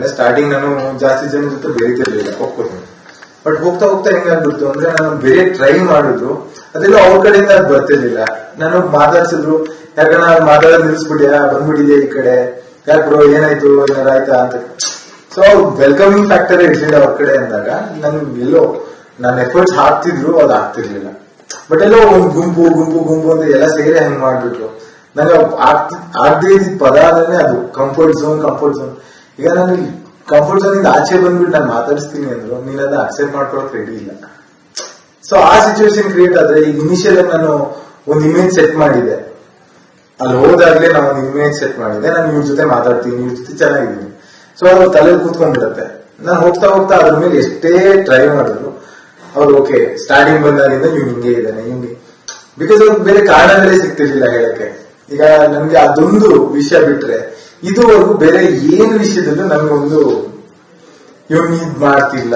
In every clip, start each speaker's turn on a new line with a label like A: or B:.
A: ಯಾಕಂದ್ರೆ ಸ್ಟಾರ್ಟಿಂಗ್ ನಾನು ಜಾಸ್ತಿ ಜನ ಜೊತೆ ಬೆರೀತಿರ್ಲಿಲ್ಲ, ಒಪ್ಕೋತೀನಿ. ಬಟ್ ಹೋಗ್ತಾ ಹೋಗ್ತಾ ಹೆಂಗಾಗ್ಬಿಡ್ತು ಅಂದ್ರೆ ನಾನು ಬೇರೆ ಟ್ರೈ ಮಾಡಿದ್ರು ಅದೆಲ್ಲ ಅವ್ರ ಕಡೆಯಿಂದ ಅದು ಬರ್ತಿರ್ಲಿಲ್ಲ. ನಾನು ಮಾತಾಡ್ಸಿದ್ರು, ಯಾಕಂದ್ರೆ ನಾನು ಮಾತಾಡೋದು ನಿಲ್ಸ್ಬಿಟ್ಯಾ, ಬಂದ್ಬಿಟ್ಟಿದ್ಯಾ ಈ ಕಡೆ, ಯಾಕೆ ಬ್ರೋ ಏನಾಯ್ತು, ಏನಾರ ಆಯ್ತಾ ಅಂತ. ಸೊ ವೆಲ್ಕಮಿಂಗ್ ಫ್ಯಾಕ್ಟರ್ ಇರ್ಲಿಲ್ಲ ಅವ್ರ ಕಡೆ ಅಂದಾಗ ನನ್ಗೆ ಎಲ್ಲೋ ನಾನು ಎಫರ್ಟ್ಸ್ ಹಾಕ್ತಿದ್ರು, ಅದು ಆಗ್ತಿರ್ಲಿಲ್ಲ. ಬಟ್ ಎಲ್ಲೋ ಒಂದು ಗುಂಪು ಗುಂಪು ಗುಂಪು ಅಂತ ಎಲ್ಲ ಸೇರಿ ಹಂಗ್ ಮಾಡ್ಬಿಟ್ರು. ನನಗೆ ಆಗದೆ ಇದ್ದ ಪದ ಅಂದ್ರೆ ಅದು ಕಂಫರ್ಟ್ ಝೋನ್. ಈಗ ನಾನು ಕಂಫರ್ಟ್ ಝೋನ್ ಇಂದ ಆಚೆ ಬಂದ್ಬಿಟ್ಟು ನಾನು ಮಾತಾಡಿಸ್ತೀನಿ ಅಂದ್ರು ನೀನ್ ಅದನ್ನ ಅಕ್ಸೆಪ್ಟ್ ಮಾಡ್ಕೊಳಕ್ ರೆಡಿ ಇಲ್ಲ. ಸೊ ಆ ಸಿಚುವೇಶನ್ ಕ್ರಿಯೇಟ್ ಆದ್ರೆ ಈಗ ಇನಿಷಿಯಲ್ ನಾನು ಒಂದು ಇಮೇಜ್ ಸೆಟ್ ಮಾಡಿದೆ, ಅಲ್ಲಿ ಹೋದಾಗ್ಲೇ ನಾನು ಒಂದು ಇಮೇಜ್ ಸೆಟ್ ಮಾಡಿದೆ, ನಾನು ಇವ್ರ ಜೊತೆ ಮಾತಾಡ್ತೀನಿ, ಇವ್ರ ಜೊತೆ ಚೆನ್ನಾಗಿದ್ದೀನಿ. ಸೊ ಅವ್ರ ತಲೆ ಕೂತ್ಕೊಂಡ್ಬಿಡತ್ತೆ. ನಾನು ಹೋಗ್ತಾ ಹೋಗ್ತಾ ಅದ್ರ ಮೇಲೆ ಎಷ್ಟೇ ಟ್ರೈ ಮಾಡಿದ್ರು ಅವ್ರು ಓಕೆ ಸ್ಟಾರ್ಟಿಂಗ್ ಬಂದಾಗಿಂದ ಇವ್ನು ಹಿಂಗೆ ಇದ್ದಾನೆ ಹಿಂಗೆ, ಬಿಕಾಸ್ ಅವ್ರಿಗೆ ಬೇರೆ ಕಾರಣಗಳೇ ಸಿಗ್ತಿರ್ಲಿಲ್ಲ ಹೇಳಕ್ಕೆ. ಈಗ ನನ್ಗೆ ಅದೊಂದು ವಿಷಯ ಬಿಟ್ರೆ ಇದುವರೆಗೂ ಬೇರೆ ಏನ್ ವಿಷಯದಲ್ಲೂ ನನ್ಗೊಂದು ಇವ್ನು ಇದ್ ಮಾಡ್ತಿಲ್ಲ,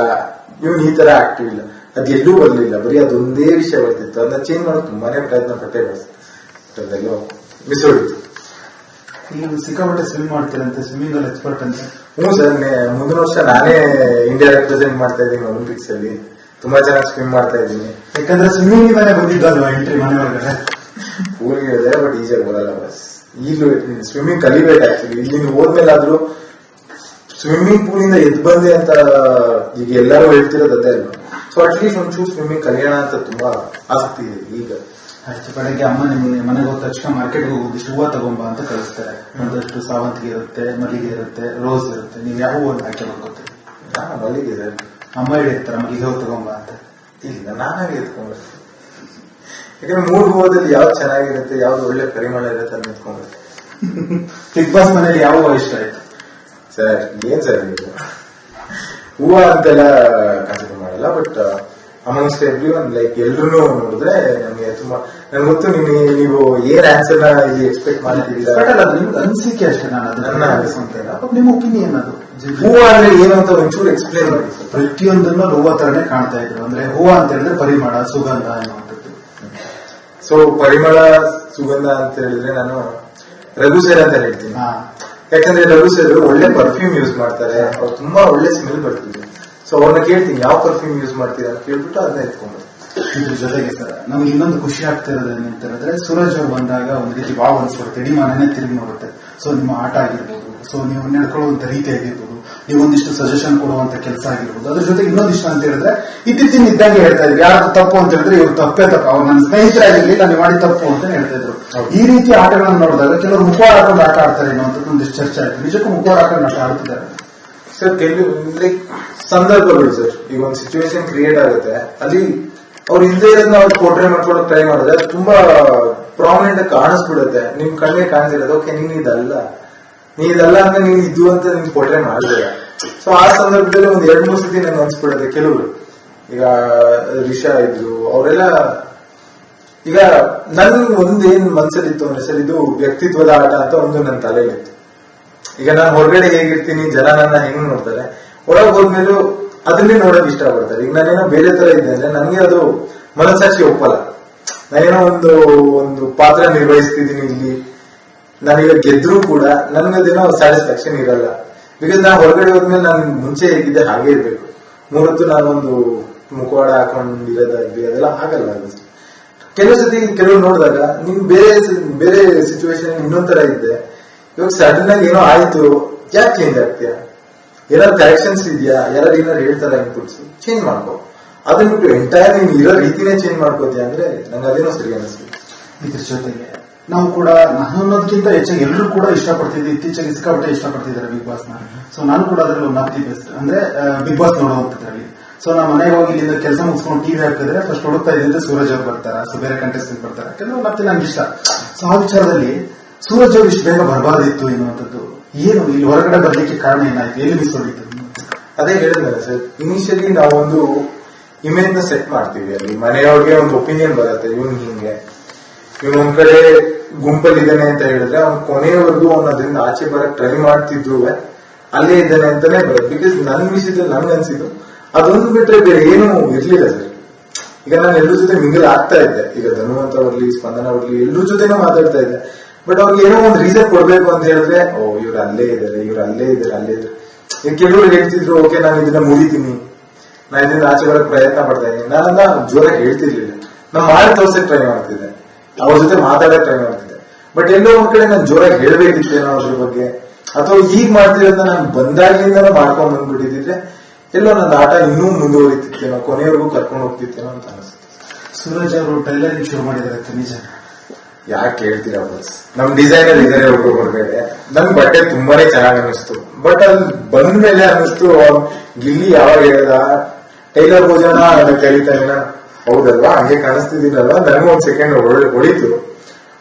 A: ಇವ್ನು ಈ ತರ ಆಕ್ಟಿವ್ ಇಲ್ಲ, ಅದೆಲ್ಲೂ ಬರ್ಲಿಲ್ಲ. ಬರೀ ಅದೊಂದೇ ವಿಷಯ ಬರ್ತಿತ್ತು. ಅದನ್ನ ಚೇಂಜ್ ಮಾಡೋಕೆ ತುಂಬಾನೇ ಪ್ರಯತ್ನ ಪಟ್ಟೆ, ಅದೆಲ್ಲೋ ಮಿಸ್ ಹೊಡಿತು.
B: ನೀವು ಸಿಕ್ಕಾಪಟ್ಟೆ ಸ್ವಿಮ್ ಮಾಡ್ತೀರಂತೆ, ಸ್ವಿಮ್ಮಿಂಗ್ ಅಲ್ಲಿ ಎಕ್ಸ್ಪರ್ಟ್ ಅಂತ.
A: ಹ್ಞೂ ಸರ್, ಮುಂದಿನ ವರ್ಷ ನಾನೇ ಇಂಡಿಯಾ ರೆಪ್ರೆಸೆಂಟ್ ಮಾಡ್ತಾ ಇದ್ದೀನಿ ಒಲಿಂಪಿಕ್ಸ್ ಅಲ್ಲಿ. ತುಂಬಾ ಚೆನ್ನಾಗಿ ಸ್ವಿಮ್ ಮಾಡ್ತಾ ಇದ್ದೀನಿ.
B: ಯಾಕಂದ್ರೆ ಸ್ವಿಮ್ಮಿಂಗ್ ಮನೆ ಬಂದಿದ್ದಲ್ವಾ ಎಂಟ್ರಿ ಮನೆ ಒಳಗಡೆ.
A: ಊರಿಗೆ ಇದೆ ಬಟ್ ಈಜಿಯಾಗಿ ಬರಲ್ಲ ಬಸ್. ಈಗ ಸ್ವಿಮ್ಮಿಂಗ್ ಕಲಿಬೇಕು ಆಕ್ಚುಲಿ. ಇಲ್ಲಿ ನೀವು ಹೋದ್ಮೇಲಾದ್ರೂ ಸ್ವಿಮ್ಮಿಂಗ್ ಪೂಲ್ ಇಂದ ಎದ್ ಬಂದೆ ಅಂತ ಈಗ ಎಲ್ಲರೂ ಹೇಳ್ತಿರೋದು ಅದೇ ಅಲ್ವಾ. ಸೊ ಅಟ್ಲೀಸ್ಟ್ ಒಂಚೂರು ಸ್ವಿಮ್ಮಿಂಗ್ ಕಲಿಯೋಣ ಅಂತ ತುಂಬಾ ಆಸಕ್ತಿ ಇದೆ ಈಗ.
B: ಅಷ್ಟು ಬೆಳಗ್ಗೆ ಅಮ್ಮ ನಿಮ್ಗೆ ಮನೆಗೆ ಹೋದ ತಕ್ಷಣ ಮಾರ್ಕೆಟ್ಗೆ ಹೋಗಿಷ್ಟು ಹೂವು ತಗೊಂಬ ಅಂತ ಕಳಿಸ್ತಾರೆ. ಒಂದಷ್ಟು ಸಾವಂತಿಗೆ ಇರುತ್ತೆ, ಮಲ್ಲಿಗೆ ಇರುತ್ತೆ, ರೋಸ್ ಇರುತ್ತೆ. ನೀವು ಯಾವ ಹೂವನ್ನು ಹಾಕಿ ಬರ್ಕೋತೀರಿ?
A: ಮಲ್ಲಿಗೆ ಇದೆ.
B: ಅಮ್ಮ ಹೇಳಿರ್ತಾರೆ ಮಲ್ಲಿಗೆ ಹೂವು ತಗೊಂಬ ಅಂತ.
A: ಇಲ್ಲ, ನಾನಾಗೆ ಎತ್ಕೊಂಡ್ಬರ್ತೀನಿ. ಯಾಕಂದ್ರೆ 3 ಹೂವದಲ್ಲಿ ಯಾವ್ದು ಚೆನ್ನಾಗಿರುತ್ತೆ, ಯಾವ್ದು ಒಳ್ಳೆ ಪರಿಮಳ ಇರುತ್ತೆ ಅಂತ ಎತ್ಕೊಂಡ್ಬರ್ತೀನಿ.
B: ಬಿಗ್ ಬಾಸ್ ಮನೇಲಿ ಯಾವ ಹೂವು ಇಷ್ಟ ಆಯ್ತು
A: ಸರ್? ಏನ್ ಸರ್ ಇದು ಹೂವು ಅಂತೆಲ್ಲ ಕನ್ಸಿಡರ್ ಮಾಡಲ್ಲ. ಬಟ್ ಅಮಂಗ್ಸ್ಟ್ ಎವ್ರಿ ಒನ್ ಲೈಕ್ ಎಲ್ರು ನೋಡಿದ್ರೆ ನಮ್ಗೆ ತುಂಬಾ ನನ್ಗೆ ಗೊತ್ತು ನೀವು ಏನ್ ಆನ್ಸರ್ ನ ಎಕ್ಸ್ಪೆಕ್ಟ್ ಮಾಡ್ತಿದ್ದೀರಾ.
B: ನಿಮ್ಗೆ ಅನಿಸಿಕೆ ಅಷ್ಟೇ, ನಾನು ಅದನ್ನ ಅನಿಸ್ಕೊಂತ ನಿಮ್ಮ ಒಪಿನಿಯನ್. ಅದು
A: ಹೂವು ಅಂದ್ರೆ ಏನು ಅಂತ ಒಂಚೂರು ಎಕ್ಸ್ಪ್ಲೇನ್ ಮಾಡಿ.
B: ಪ್ರತಿಯೊಂದನ್ನು ಹೂವು ತರನೇ ಕಾಣ್ತಾ ಇದ್ರು. ಅಂದ್ರೆ ಹೂವು ಅಂತ ಹೇಳಿದ್ರೆ ಪರಿಮಳ, ಸುಗಂಧ ಅನ್ನುವಂಥದ್ದು.
A: ಸೊ ಪರಿಮಳ ಸುಗಂಧ ಅಂತ ಹೇಳಿದ್ರೆ ನಾನು ರಘು ಸರ್ ಅಂತ ಹೇಳ್ತೀನಿ. ಯಾಕಂದ್ರೆ ರಘು ಸರ್ ಒಳ್ಳೆ ಪರ್ಫ್ಯೂಮ್ ಯೂಸ್ ಮಾಡ್ತಾರೆ, ಅವ್ರು ತುಂಬಾ ಒಳ್ಳೆ ಸ್ಮೆಲ್ ಬರ್ತಿದೆ. ಸೊ ಅವ್ರನ್ನ ಕೇಳ್ತೀನಿ ಯಾವ ಪರ್ಫ್ಯೂಮ್ ಯೂಸ್ ಮಾಡ್ತೀರಾ ಅಂತ ಕೇಳ್ಬಿಟ್ಟು ಅದನ್ನ ಎತ್ಕೊಂಡ್ಬರ್ತೀನಿ.
B: ಇದ್ರ ಜೊತೆಗೆ ಸರ್ ನಮ್ಗೆ ಇನ್ನೊಂದು ಖುಷಿ ಆಗ್ತಿರೋದು ಏನಂತ ಹೇಳಿದ್ರೆ, ಸೂರಜ್ ಅವ್ರು ಬಂದಾಗ ಒಂದು ರೀತಿ ವಾವ್ ಅನ್ಸ್ಬಿಡುತ್ತೆ, ಇಡೀ ಮನೆನೇ ತಿರುಗಿ ನೋಡುತ್ತೆ. ಸೊ ನಿಮ್ಮ ಆಟ ಆಗಿರ್ಬೋದು, ಸೊ ನೀವು ನಡ್ಕೊಳ್ಳುವಂತ ರೀತಿ ಆಗಿರ್ಬೋದು, ನೀವು ಒಂದಿಷ್ಟು ಸಜೆಷನ್ ಕೊಡುವಂತ ಕೆಲಸ ಆಗಿರ್ಬೋದು. ಅದ್ರ ಜೊತೆ ಇನ್ನೊಂದಿಷ್ಟು ಅಂತ ಹೇಳಿದ್ರೆ, ಇತ್ತೀಚಿನ ಇದ್ದಂಗೆ ಹೇಳ್ತಾ ಇದ್ರು ಯಾರು ತಪ್ಪು ಅಂತ ಹೇಳಿದ್ರೆ ಇವ್ರು ತಪ್ಪೇ ತಪ್ಪು, ಅವ್ರು ನನ್ನ ಸ್ನೇಹಿತರಾಗಿರ್ಲಿ ನಾನು ಮಾಡಿ ತಪ್ಪು ಅಂತ ಹೇಳ್ತಾ ಇದ್ರು. ಈ ರೀತಿ ಆಟಗಳನ್ನ ನೋಡಿದಾಗ ಕೆಲವರು ಮುಖವಾಡ ಹಾಕೊಂಡು ಆಟ ಆಡ್ತಾರೆ ಅನ್ನೋಂಥದ್ದು ಒಂದಿಷ್ಟು ಚರ್ಚೆ ಆಯ್ತು. ನಿಜಕ್ಕೂ ಮುಖವಾಡ ಹಾಕೊಂಡು ಆಟ ಆಡ್ತಿದ್ದಾರೆ
A: ಸರ್? ಕೆಲವು ಲೈಕ್ ಸಂದರ್ಭಗಳು ಸರ್, ಈಗ ಒಂದು ಸಿಚುವೇಶನ್ ಕ್ರಿಯೇಟ್ ಆಗುತ್ತೆ, ಅಲ್ಲಿ ಅವ್ರು ಇಲ್ಲದೆ ಇರೋದನ್ನ ಅವ್ರು ಪೋರ್ಟ್ರೇ ಮಾಡ್ಕೊಳಕ್ ಟ್ರೈ ಮಾಡಿದ್ರೆ ಅದು ತುಂಬಾ ಪ್ರಾಮಿನೆಂಟ್ ಆಗಿ ಕಾಣಿಸ್ಬಿಡುತ್ತೆ. ನಿಮ್ ಕಣ್ಣಿಗೆ ಕಾಣಿಸಿರೋದು ಓಕೆ ನೀನ್ ಇದಲ್ಲ ಅಂದ್ರೆ ನೀನ್ ಇದು ಅಂತ ನಿನ್ ಪೋರ್ಟ್ರೇ ಮಾಡಿದ್ರೆ. ಸೊ ಆ ಸಂದರ್ಭದಲ್ಲಿ ಒಂದ್ 2-3 ಸತಿ ನಂಗೆ ಅನ್ಸ್ಬಿಡುತ್ತೆ. ಕೆಲವರು ಈಗ ರಿಷಾ ಇದ್ರು, ಅವರೆಲ್ಲ ಈಗ ನನ್ ಒಂದೇನ್ ಮನ್ಸಲ್ಲಿತ್ತು ಅಂದ್ರೆ ಸರ್, ಇದು ವ್ಯಕ್ತಿತ್ವದ ಆಟ ಅಂತ ಒಂದು ನನ್ನ ತಲೆಯಲ್ಲಿತ್ತು. ಈಗ ನಾನು ಹೊರಗಡೆ ಹೇಗಿರ್ತೀನಿ, ಜನ ನನ್ನ ಹೆಂಗ್ ನೋಡ್ತಾರೆ, ಒಳಗೆ ಹೋದ್ಮೇಲೂ ಅದನ್ನೇ ನೋಡಕ್ ಇಷ್ಟಪಡ್ತಾರೆ. ಈಗ ನಾನೇನೋ ಬೇರೆ ತರ ಇದ್ದೆ ಅಂದ್ರೆ ನನಗೆ ಅದು ಮನಸ್ಸಾಕ್ಷಿ ಒಪ್ಪಲ್ಲ. ನಾನೇನೋ ಒಂದು ಪಾತ್ರ ನಿರ್ವಹಿಸ್ತಿದ್ದೀನಿ ಇಲ್ಲಿ, ನಾನೀಗ ಗೆದ್ರು ಕೂಡ ನನ್ಗದೇನೋ ಸ್ಯಾಟಿಸ್ಫ್ಯಾಕ್ಷನ್ ಇರಲ್ಲ. ಬಿಕಾಸ್ ನಾ ಹೊರಗಡೆ ಹೋದ್ಮೇಲೆ ನಾನು ಮುಂಚೆ ಹೇಗಿದ್ದೆ ಹಾಗೆ ಇರ್ಬೇಕು. 3 ಹೊತ್ತು ನಾನೊಂದು ಮುಖವಾಡ ಹಾಕೊಂಡಿರೋದಾಗ್ಲಿ ಅದೆಲ್ಲ ಆಗಲ್ಲ. ಕೆಲವು ಸತಿ ಕೆಲವು ನೋಡಿದಾಗ ನೀನ್ ಬೇರೆ ಸಿಚುವೇಶನ್ ಇನ್ನೊಂದ್ ತರ ಇದ್ದೆ, ಇವಾಗ ಸಡನ್ ಆಗಿ ಏನೋ ಆಯ್ತು, ಯಾಕೆ ಚೇಂಜ್ ಆಗ್ತೀಯ? ಏನಾದ್ರು ಕರೆಕ್ಷನ್ಸ್ ಇದೆಯಾ, ಯಾರು ಏನಾರು ಹೇಳ್ತಾರೆ ಇನ್ಪುಟ್ಸ್, ಚೇಂಜ್ ಮಾಡ್ಕೋ. ಅದನ್ನ ಬಿಟ್ಟು ಎಂಟೈರ್ ನೀನ್ ಇರೋ ರೀತಿನೇ ಚೇಂಜ್ ಮಾಡ್ಕೋತೀಯ ಅಂದ್ರೆ ನಂಗೆ ಅದೇನೋ ಸರಿ ಅನಿಸ್ತು.
B: ಇದ್ರ ಜೊತೆಗೆ ನಾವು ಕೂಡ ನಾನು ಅನ್ನೋದಕ್ಕಿಂತ ಹೆಚ್ಚಾಗಿ ಎಲ್ಲರೂ ಕೂಡ ಇಷ್ಟಪಡ್ತಿದ್ವಿ, ಇತ್ತೀಚೆಗೆ ಸಿಕ್ಕಾಪಟ್ಟೆ ಇಷ್ಟಪಡ್ತಿದ್ದಾರೆ ಬಿಗ್ ಬಾಸ್ ನ. ಸೊ ನಾನು ಕೂಡ ಅದ್ರಲ್ಲಿ ಒಂದು ದಿ ಬೆಸ್ಟ್ ಅಂದ್ರೆ ಬಿಗ್ ಬಾಸ್ ನೋಡುವಂತದ್ರಲ್ಲಿ. ಸೊ ನಾ ಮನೆಗೆ ಹೋಗಿ ಇಲ್ಲಿಂದ ಕೆಲಸ ಮುಗಿಸ್ಕೊಂಡು ಟಿವಿ ಹಾಕಿದ್ರೆ ಫಸ್ಟ್ ಹುಡುಕ್ತಾ ಇದ್ದಿದ್ರೆ ಸೂರಜ್ ಅವ್ರು ಬರ್ತಾರ, ಸೊ ಬೇರೆ ಕಂಟೆಸ್ಟೆಂಟ್ ಬರ್ತಾರೆ, ಕೆಲವು ಮತ್ತೆ ನಂಗೆ ಇಷ್ಟ. ಸೊ ಆ ವಿಚಾರದಲ್ಲಿ ಸೂರಜ್ ಅವ್ರು ಇಷ್ಟು ಬೇಗ ಬರಬಾರ್ದಿತ್ತು ಎನ್ನುವಂಥದ್ದು ಏನು, ಇಲ್ಲಿ ಹೊರಗಡೆ ಬರ್ಲಿಕ್ಕೆ ಕಾರಣ ಏನಾಯ್ತು, ಎಲ್ಲಿ ಮಿಸ್ ಹೋಗಿತ್ತು?
A: ಅದೇ ಹೇಳಿದ್ನಲ್ಲ ಸರ್, ಇನಿಷಿಯಲಿ ನಾವೊಂದು ಇಮೇಜ್ ನ ಸೆಟ್ ಮಾಡ್ತೀವಿ. ಅಲ್ಲಿ ಮನೆಯವ್ರಿಗೆ ಒಂದು ಒಪಿನಿಯನ್ ಬರುತ್ತೆ, ಇವನ್ ಹಿಂಗೆ, ಇವನ್ ಒಂದ್ ಕಡೆ ಗುಂಪಲ್ಲಿ ಇದ್ದಾನೆ ಅಂತ ಹೇಳಿದ್ರೆ ಅವ್ನು ಕೊನೆಯವರೆಗೂ ಅವ್ನು ಅದರಿಂದ ಆಚೆ ಬರಕ್ ಟ್ರೈ ಮಾಡ್ತಿದ್ರು ಅಲ್ಲೇ ಇದ್ದಾನೆ ಅಂತಾನೆ ಬರುತ್ತೆ. ಬಿಕಾಸ್ ನನ್ ವಿಷಯದಲ್ಲಿ ನನ್ಗೆ ಅನ್ಸಿದ್ದು ಅದೊಂದು ಬಿಟ್ರೆ ಬೇರೆ ಏನು ಇರ್ಲಿಲ್ಲ ಸರ್. ಈಗ ನಾನು ಎಲ್ಲರ ಜೊತೆ ಮಿಂಗಲ್ ಆಗ್ತಾ ಇದ್ದೆ, ಈಗ ಧನುವಂತ ಅವ್ರಲಿ, ಸ್ಪಂದನ ಅವ್ರಲಿ, ಎಲ್ಲರ ಜೊತೆನೂ ಮಾತಾಡ್ತಾ ಇದ್ದೆ. ಬಟ್ ಅವ್ರಿಗೆ ಏನೋ ಒಂದು ರೀಸನ್ ಕೊಡ್ಬೇಕು ಅಂತ ಹೇಳಿದ್ರೆ, ಇವ್ರು ಅಲ್ಲೇ ಇದ್ದಾರೆ, ಇವ್ರು ಅಲ್ಲೇ ಇದ್ದಾರೆ, ಅಲ್ಲೇ ಇದ್ದಾರೆ. ಕೆಲವರು ಹೇಳ್ತಿದ್ರು ಓಕೆ ನಾನು ಇದನ್ನ ಮುರಿತೀನಿ, ನಾನು ಇದರಿಂದ ಆಚೆ ಬರೋಕ್ ಪ್ರಯತ್ನ ಪಡ್ತಾ ಇದ್ದೀನಿ. ನಾನನ್ನ ಜೋರಾಗಿ ಹೇಳ್ತಿರ್ಲಿಲ್ಲ, ನಾನು ಮಾಡಿ ತೋರ್ಸಕ್ ಟ್ರೈ ಮಾಡ್ತಿದ್ದೆ, ಅವ್ರ ಜೊತೆ ಮಾತಾಡಕ್ ಟ್ರೈ ಮಾಡ್ತಿದ್ದೆ. ಬಟ್ ಎಲ್ಲೋ ಒಂದ್ ಕಡೆ ನಾನು ಜೋರಾಗಿ ಹೇಳ್ಬೇಕಿತ್ತೇನೋ ಅದ್ರ ಬಗ್ಗೆ, ಅಥವಾ ಈಗ ಮಾಡ್ತಿರೋದನ್ನ ನಾನು ಬಂದಾಗಿಂದ ಮಾಡ್ಕೊಂಡ್ ಬಂದ್ಬಿಟ್ಟಿದ್ರೆ ಎಲ್ಲೋ ನನ್ನ ಆಟ ಇನ್ನೂ ಮುಂದುವರಿತಿತ್ತೇನೋ, ಕೊನೆಯವರೆಗೂ ಕರ್ಕೊಂಡು ಹೋಗ್ತಿತ್ತೇನೋ ಅಂತ ಅನಿಸುತ್ತೆ.
B: ಸೂರಜ್ ಅವರು ಟೈಲರಿಂಗ್ ಶುರು ಮಾಡಿದಾರೆ ನಿಜ?
A: ಯಾಕೆ ಹೇಳ್ತೀರಾ ಬಸ್, ನಮ್ ಡಿಸೈನರ್ ಇದಾರೆ ಒಬ್ರು ಹೊರಗಡೆ, ನನ್ ಬಟ್ಟೆ ತುಂಬಾನೇ ಚೆನ್ನಾಗಿ ಅನಿಸ್ತು. ಬಟ್ ಅಲ್ಲಿ ಬಂದ್ಮೇಲೆ ಅನಿಸ್ತು ಗಿಲ್ಲಿ ಯಾವಾಗ ಹೇಳ್ದ ಟೈಲರ್ ಭೋಜನ ಕರೀತಾನ, ಹೌದಲ್ವಾ ಹಂಗೆ ಕಾಣಿಸ್ತಿದ್ದೀನಲ್ವಾ, ನನಗೂ ಒಂದ್ ಸೆಕೆಂಡ್ ಹೊಡಿತು.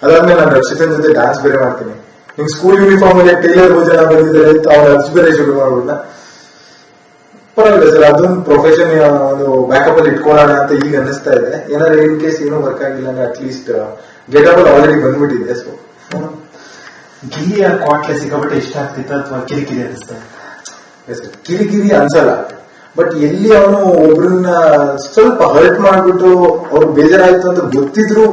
A: ಅದಾದ್ಮೇಲೆ ನಾನು ರಕ್ಷಿತನ್ ಜೊತೆ ಡ್ಯಾನ್ಸ್ ಬೇರೆ ಮಾಡ್ತೀನಿ. ನಿಮ್ ಸ್ಕೂಲ್ ಯೂನಿಫಾರ್ಮ್ ಅಲ್ಲಿ ಟೈಲರ್ ಭೋಜನ ಬಂದಿದ್ದಾರೆ ಅಂತ ಅವ್ರ ಅರ್ಜಿ ಬೇರೆ ಶುರು ಮಾಡ್ಬಿಟ್ಟ. ಪರವಾಗಿಲ್ಲ ಸರ್, ಅದೊಂದು ಪ್ರೊಫೆಷನ್ ಒಂದು ಬ್ಯಾಕಪ್ ಅಲ್ಲಿ ಇಟ್ಕೊಳ್ಳೋಣ ಅಂತ ಈಗ ಅನಿಸ್ತಾ ಇದೆ. ಏನಾದ್ರು ಇನ್ ಕೇಸ್ ಏನೂ ವರ್ಕ್ ಆಗಿಲ್ಲ ಅಂದ್ರೆ ಅಟ್ಲೀಸ್ಟ್ ಗೆಟಬಲ್ ಆಲ್ರೆಡಿ ಬಂದ್ಬಿಟ್ಟಿದೆ. ಸೊ
B: ಗಿಲ್ಲಿಯ ಕ್ವಾಟ್ಲೆ ಸಿಕ್ಕಾಪಟ್ಟೆ ಇಷ್ಟ ಆಗ್ತಿತ್ತು ಅಥವಾ ಕಿರಿಕಿರಿ ಅನಿಸ್ತಾ?
A: ಕಿರಿಕಿರಿ ಅನ್ಸಲ್ಲ, ಬಟ್ ಎಲ್ಲಿ ಅವನು ಒಬ್ರನ್ನ ಸ್ವಲ್ಪ ಹರ್ಟ್ ಮಾಡ್ಬಿಟ್ಟು ಅವ್ರು ಬೇಜಾರಾಯ್ತು ಅಂತ ಗೊತ್ತಿದ್ರು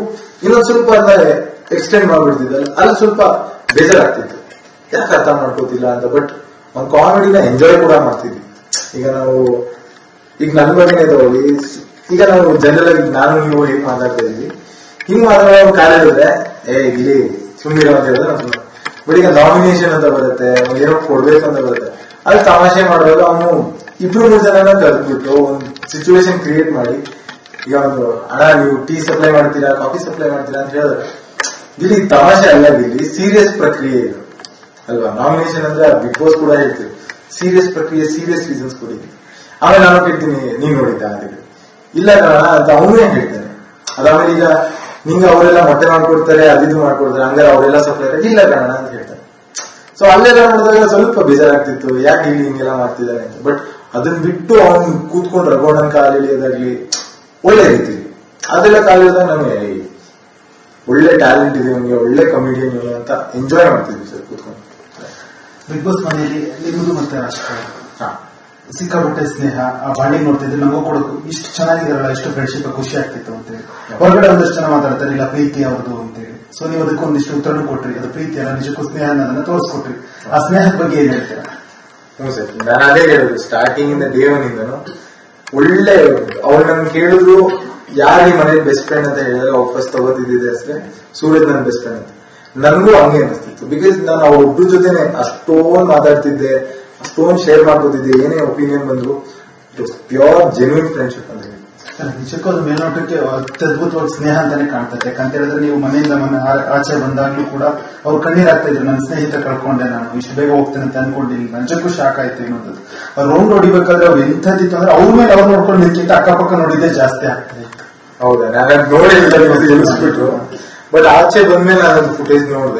A: ಇನ್ನೊಂದ್ ಸ್ವಲ್ಪ ಅದನ್ನ ಎಕ್ಸ್ಟೆಂಡ್ ಮಾಡ್ಬಿಡ್ತಿದ್ದಲ್ಲ, ಅಲ್ಲಿ ಸ್ವಲ್ಪ ಬೇಜಾರಾಗ್ತಿತ್ತು, ಯಾಕೆ ಅರ್ಥ ಮಾಡ್ಕೋತಿಲ್ಲ ಅಂತ. ಬಟ್ ಒಂದ್ ಕಾಮಿಡಿನ ಎಂಜಾಯ್ ಕೂಡ ಮಾಡ್ತಿದ್ವಿ. ಈಗ ನನ್ ಬಗ್ಗೆನೇ ತಗೊಳ್ಳಿ, ಈಗ ನಾವು ಜನರಲ್ ಆಗಿ ನಾನು ನೀವು ಹೇಗ್ ಮಾತಾಡ್ತಾ ಇದೀವಿ, ಹಿಂಗ್ ಮಾತಾಡೋ ಕಾಲೇಜಿದ್ರೆ ಗಿಲಿ ಸುಮ್ಮಿರೋ ಅಂತ ಹೇಳಿದ್ರೆ ನಾವು. ಬಟ್ ಈಗ ನಾಮಿನೇಷನ್ ಅಂತ ಬರುತ್ತೆ, ಏನೋ ಕೊಡ್ಬೇಕು ಅಂತ ಬರುತ್ತೆ, ಅಲ್ಲಿ ತಮಾಷೆ ಮಾಡುವಾಗ ಅವನು ಇಬ್ರು 3 ಜನನ ಕರೆದ್ಬಿಟ್ಟು ಒಂದು ಸಿಚುವೇಶನ್ ಕ್ರಿಯೇಟ್ ಮಾಡಿ, ಈಗ ಒಂದು ಅಣ್ಣ ನೀವು ಟೀ ಸಪ್ಲೈ ಮಾಡ್ತೀರಾ, ಕಾಫಿ ಸಪ್ಲೈ ಮಾಡ್ತೀರಾ ಅಂತ ಹೇಳಿದ್ರೆ ಇಲ್ಲಿ ತಮಾಷೆ ಅಲ್ಲ, ಇಲ್ಲಿ ಸೀರಿಯಸ್ ಪ್ರಕ್ರಿಯೆ ಇದು ಅಲ್ವಾ. ನಾಮಿನೇಷನ್ ಅಂದ್ರೆ ಬಿಗ್ ಬಾಸ್ ಕೂಡ ಹೇಳ್ತೀವಿ, ಸೀರಿಯಸ್ ಪ್ರಕ್ರಿಯೆ, ಸೀರಿಯಸ್ ರೀಸನ್ಸ್ ಕೊಡಿ. ಆಮೇಲೆ ನಾನು ಕೇಳ್ತೀನಿ ನೀನ್ ನೋಡಿದ್ದ ಅದಕ್ಕೆ, ಇಲ್ಲ ಕಾರಣ ಅಂತ ಅವನೇ ಹೇಳ್ತಾನೆ. ಅದಾದ್ಮೇಲೆ ಈಗ ನಿಂಗೆ ಅವರೆಲ್ಲ ಮೊಟ್ಟೆ ಮಾಡ್ಕೊಡ್ತಾರೆ, ಅದಿದು ಮಾಡ್ಕೊಡ್ತಾರೆ, ಹಂಗಾರೆ ಅವರೆಲ್ಲ ಸಪ್ಲೈ ಇಲ್ಲ ಕಾರಣ ಅಂತ ಹೇಳ್ತಾರೆ. ಸೊ ಅಲ್ಲೆಲ್ಲ ನೋಡಿದಾಗ ಸ್ವಲ್ಪ ಬೇಜಾರಾಗ್ತಿತ್ತು, ಯಾಕೆ ಇಲ್ಲಿ ಹಿಂಗೆಲ್ಲ ಮಾಡ್ತಿದ್ದಾರೆ ಅಂತ. ಬಟ್ ಅದನ್ನ ಬಿಟ್ಟು ಅವ್ನು ಕೂತ್ಕೊಂಡು ರಘೋಣನ್ ಕಾಲು ಎಳಿಯೋದಾಗ್ಲಿ ಒಳ್ಳೆ ರೀತಿ ಅದೆಲ್ಲ ಕಾಲು ಎಳೆದಾಗ ನಮಗೆ ಒಳ್ಳೆ ಟ್ಯಾಲೆಂಟ್ ಇದೆ ಅವನಿಗೆ, ಒಳ್ಳೆ ಕಮಿಡಿಯನ್ ಅಂತ ಎಂಜಾಯ್ ಮಾಡ್ತಿದ್ವಿ ಸರ್ ಕೂತ್ಕೊಂಡು.
B: ಬಿಗ್ ಬಾಸ್ ಮನೆಯಲ್ಲಿ ನಿಮ್ಮದು ಮತ್ತೆ ಅಷ್ಟೇ ಸಿಕ್ಕಾಪಟ್ಟೆ ಸ್ನೇಹ, ಆ ಬಾಂಡಿಂಗ್ ನೋಡ್ತಿದ್ರೆ ನಮಗೂ ಕೂಡ ಇಷ್ಟು ಚೆನ್ನಾಗಿದಾರಲ್ಲ, ಇಷ್ಟು ಫ್ರೆಂಡ್ಶಿಪ್ ಖುಷಿ ಆಗ್ತಿತ್ತು ಅಂತೇಳಿ. ಹೊರಗಡೆ ಒಂದಷ್ಟು ಜನ ಮಾತಾಡ್ತಾರೆ ಇಲ್ಲ ಪ್ರೀತಿ ಅವ್ರದ್ದು ಅಂತೇಳಿ. ಸೊ ನೀವು ಅದಕ್ಕೆ ಒಂದಿಷ್ಟು ಉತ್ತರ ಕೊಟ್ರಿ, ಅದು ಪ್ರೀತಿ ಅಲ್ಲ ನಿಜಕ್ಕೂ ಸ್ನೇಹ ಅನ್ನೋದನ್ನ ತೋರಿಸ್ಕೊಟ್ರಿ. ಆ ಸ್ನೇಹದ ಬಗ್ಗೆ ಏನ್ ಹೇಳ್ತೀರಾ?
A: ಹ್ಞೂ ಸರ್, ನಾನು ಅದೇ ಹೇಳುದು ಸ್ಟಾರ್ಟಿಂಗ್ ಇಂದ ಡೇ ಒನ್ ಇಂದನು ಒಳ್ಳೆ ಅವ್ರು ನನ್ ಕೇಳಿದ್ರು ಯಾರು ಈ ಮನೇಲಿ ಬೆಸ್ಟ್ ಫ್ರೆಂಡ್ ಅಂತ ಹೇಳಿದ್ರೆ ವಾಪಸ್ ತಗೋತಿದ್ದಿದೆ ಅಷ್ಟೇ ಸೂರಜ್ ನನ್ನ ಬೆಸ್ಟ್ ಫ್ರೆಂಡ್ ಅಂತ. ನನಗೂ ಹಂಗೆ ಅನಿಸ್ತಿತ್ತು, ಬಿಕಾಸ್ ನಾನು ಅವ್ರ ಒಬ್ರು ಜೊತೆನೆ ಅಷ್ಟೊಂದು ಮಾತಾಡ್ತಿದ್ದೆ, ಅಷ್ಟೊಂದು ಶೇರ್ ಮಾಡ್ಕೋತಿದ್ದೆ, ಏನೇ ಒಪಿನಿಯನ್ ಬಂದ್ರು ಪ್ಯೂರ್ ಜೆನ್ಯೂನ್ ಫ್ರೆಂಡ್ಶಿಪ್ ಅಂತ ಹೇಳಿ.
B: ನಿಜಕ್ಕೂ ಅದು ಮೇಲ್ನೋಟಕ್ಕೆ ಅತ್ಯದ್ಭುತವಾಗಿ ಸ್ನೇಹ ಅಂತಾನೆ ಕಾಣ್ತದೆ. ಯಾಕಂತ ಹೇಳಿದ್ರೆ ನೀವು ಮನೆಯಿಂದ ಆಚೆ ಬಂದಾಗ್ಲೂ ಕೂಡ ಅವ್ರು ಕಣ್ಣೀರಾಗ್ತಾ ಇದ್ರು, ನನ್ನ ಸ್ನೇಹಿತ ಕಳ್ಕೊಂಡೆ, ನಾನು ಇಷ್ಟು ಬೇಗ ಹೋಗ್ತೇನೆ ಅಂತ ಅನ್ಕೊಂಡಿಲ್ಲ, ನಿಜಕ್ಕೂ ಶಾಕ್ ಆಯ್ತು ಅನ್ನೋದು. ರೌಂಡ್ ಹೊಡಿಬೇಕಾದ್ರೆ ಅವ್ರು ಎಂಥದ್ದಿತ್ತು ಅಂದ್ರೆ ಅವ್ರ ಮೇಲೆ ಅವ್ರು ನೋಡ್ಕೊಂಡು ನಿಂತ ಅಕ್ಕಪಕ್ಕ ನೋಡಿದ್ದೆ ಜಾಸ್ತಿ ಆಗ್ತದೆ.
A: ಹೌದಾ, ನಾನು ನೋಡಿಲ್ಲ, ಬಟ್ ಆಚೆ ಬಂದ್ಮೇಲೆ ನಾನು ಫುಟೇಜ್ ನೋಡಿದೆ.